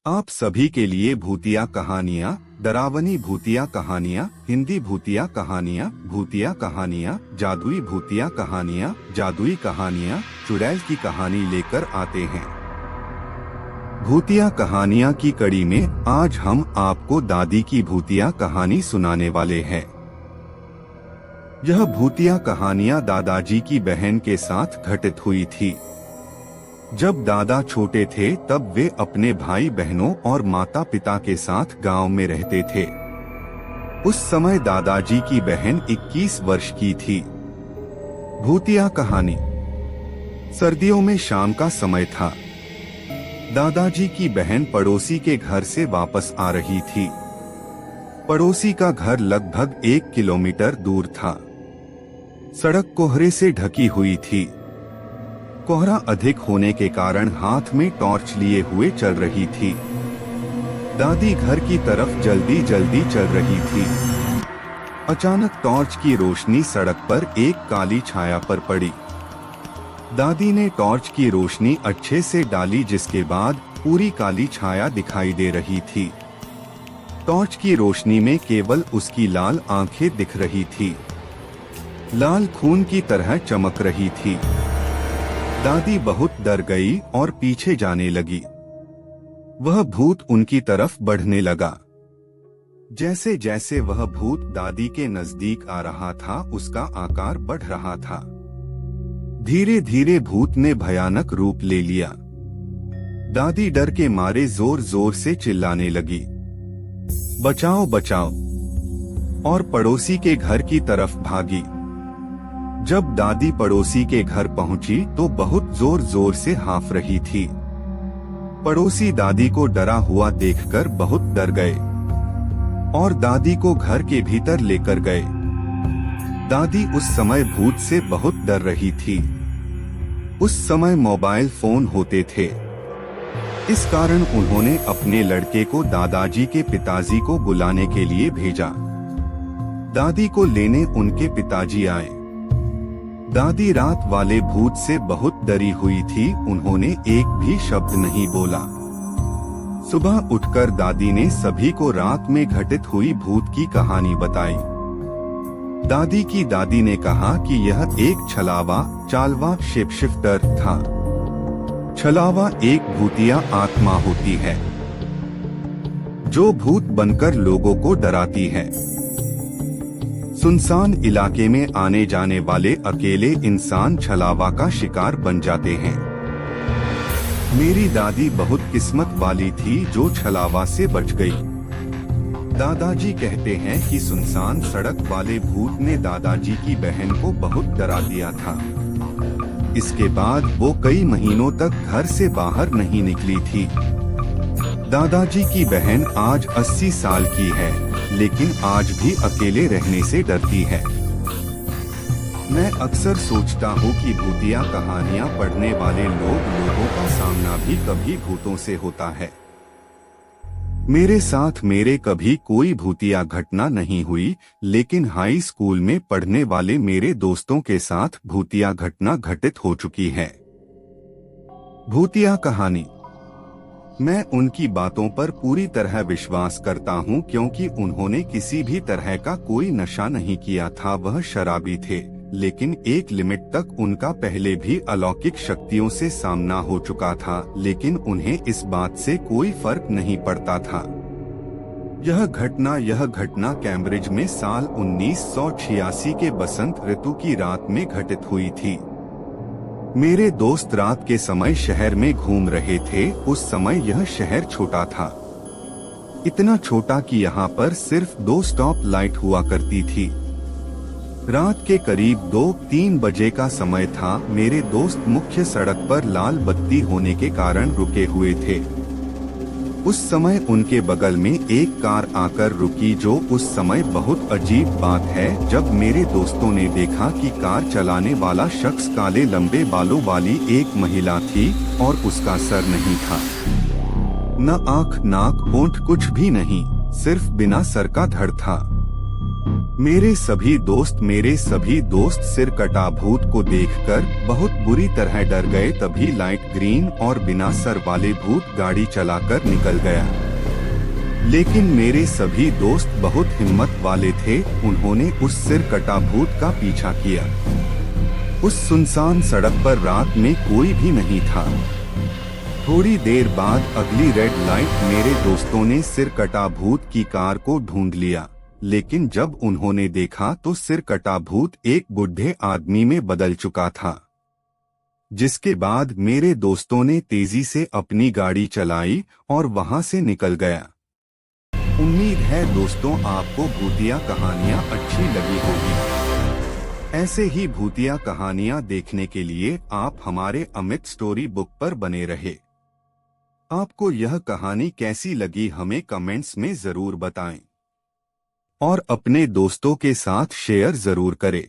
आप सभी के लिए भूतिया कहानियाँ, डरावनी भूतिया कहानियाँ, हिंदी भूतिया कहानियाँ, जादुई कहानियाँ, चुड़ैल की कहानी लेकर आते हैं। भूतिया कहानियाँ की कड़ी में आज हम आपको दादी की भूतिया कहानी सुनाने वाले हैं। यह भूतिया कहानियाँ दादाजी की बहन के साथ घटित हुई थी। जब दादा छोटे थे तब वे अपने भाई बहनों और माता पिता के साथ गांव में रहते थे। उस समय दादाजी की बहन 21 वर्ष की थी। भूतिया कहानी। सर्दियों में शाम का समय था। दादाजी की बहन पड़ोसी के घर से वापस आ रही थी। पड़ोसी का घर लगभग 1 किलोमीटर दूर था। सड़क कोहरे से ढकी हुई थी। कोहरा अधिक होने के कारण हाथ में टॉर्च लिए हुए चल रही थी। दादी घर की तरफ जल्दी जल्दी चल रही थी। अचानक टॉर्च की रोशनी सड़क पर एक काली छाया पर पड़ी। दादी ने टॉर्च की रोशनी अच्छे से डाली, जिसके बाद पूरी काली छाया दिखाई दे रही थी। टॉर्च की रोशनी में केवल उसकी लाल आंखें दिख रही थी। लाल खून की तरह चमक रही थी। दादी बहुत डर गई और पीछे जाने लगी। वह भूत उनकी तरफ बढ़ने लगा। जैसे जैसे वह भूत दादी के नजदीक आ रहा था, उसका आकार बढ़ रहा था। धीरे धीरे भूत ने भयानक रूप ले लिया। दादी डर के मारे जोर जोर से चिल्लाने लगी, बचाओ बचाओ, और पड़ोसी के घर की तरफ भागी। जब दादी पड़ोसी के घर पहुंची तो बहुत जोर जोर से हाँफ रही थी। पड़ोसी दादी को डरा हुआ देखकर बहुत डर गए और दादी को घर के भीतर लेकर गए। दादी उस समय भूत से बहुत डर रही थी। उस समय मोबाइल फोन होते थे, इस कारण उन्होंने अपने लड़के को दादाजी के पिताजी को बुलाने के लिए भेजा। दादी को लेने उनके पिताजी आए। दादी रात वाले भूत से बहुत डरी हुई थी। उन्होंने एक भी शब्द नहीं बोला। सुबह उठकर दादी ने सभी को रात में घटित हुई भूत की कहानी बताई। दादी की दादी ने कहा कि यह एक चालवा शेपशिफ्टर था। छलावा एक भूतिया आत्मा होती है जो भूत बनकर लोगों को डराती है। सुनसान इलाके में आने जाने वाले अकेले इंसान छलावा का शिकार बन जाते हैं। मेरी दादी बहुत किस्मत वाली थी जो छलावा से बच गई। दादाजी कहते हैं कि सुनसान सड़क वाले भूत ने दादाजी की बहन को बहुत डरा दिया था। इसके बाद वो कई महीनों तक घर से बाहर नहीं निकली थी। दादाजी की बहन आज 80 साल की है, लेकिन आज भी अकेले रहने से डरती है। मैं अक्सर सोचता हूँ कि भूतिया कहानियाँ पढ़ने वाले लोगों का सामना भी कभी भूतों से होता है। मेरे साथ मेरे कभी कोई भूतिया घटना नहीं हुई, लेकिन हाई स्कूल में पढ़ने वाले मेरे दोस्तों के साथ भूतिया घटना घटित हो चुकी है। भूतिया कहानी। मैं उनकी बातों पर पूरी तरह विश्वास करता हूं, क्योंकि उन्होंने किसी भी तरह का कोई नशा नहीं किया था। वह शराबी थे, लेकिन एक लिमिट तक उनका पहले भी अलौकिक शक्तियों से सामना हो चुका था, लेकिन उन्हें इस बात से कोई फर्क नहीं पड़ता था। यह घटना कैम्ब्रिज में साल 1986 के बसंत ऋतु की रात में घटित हुई थी। मेरे दोस्त रात के समय शहर में घूम रहे थे। उस समय यह शहर छोटा था, इतना छोटा कि यहाँ पर सिर्फ 2 स्टॉप लाइट हुआ करती थी। रात के करीब 2-3 बजे का समय था। मेरे दोस्त मुख्य सड़क पर लाल बत्ती होने के कारण रुके हुए थे। उस समय उनके बगल में एक कार आकर रुकी, जो उस समय बहुत अजीब बात है जब मेरे दोस्तों ने देखा कि कार चलाने वाला शख्स काले लंबे बालों वाली एक महिला थी और उसका सर नहीं था, न आँख, नाक, होंठ, कुछ भी नहीं, सिर्फ बिना सर का धड़ था। मेरे सभी दोस्त सिरकटा भूत को देखकर बहुत बुरी तरह डर गए। तभी लाइट ग्रीन और बिना सर वाले भूत गाड़ी चलाकर निकल गया। लेकिन मेरे सभी दोस्त बहुत हिम्मत वाले थे, उन्होंने उस सिरकटा भूत का पीछा किया। उस सुनसान सड़क पर रात में कोई भी नहीं था। थोड़ी देर बाद अगली रेड लाइट मेरे दोस्तों ने सिरकटा भूत की कार को ढूंढ लिया, लेकिन जब उन्होंने देखा तो सिरकटा भूत एक बुढ़े आदमी में बदल चुका था। जिसके बाद मेरे दोस्तों ने तेजी से अपनी गाड़ी चलाई और वहां से निकल गया। उम्मीद है दोस्तों आपको भूतिया कहानियां अच्छी लगी होगी। ऐसे ही भूतिया कहानियां देखने के लिए आप हमारे अमित स्टोरी बुक पर बने रहे। आपको यह कहानी कैसी लगी हमें कमेंट्स में जरूर बताएं और अपने दोस्तों के साथ शेयर जरूर करें।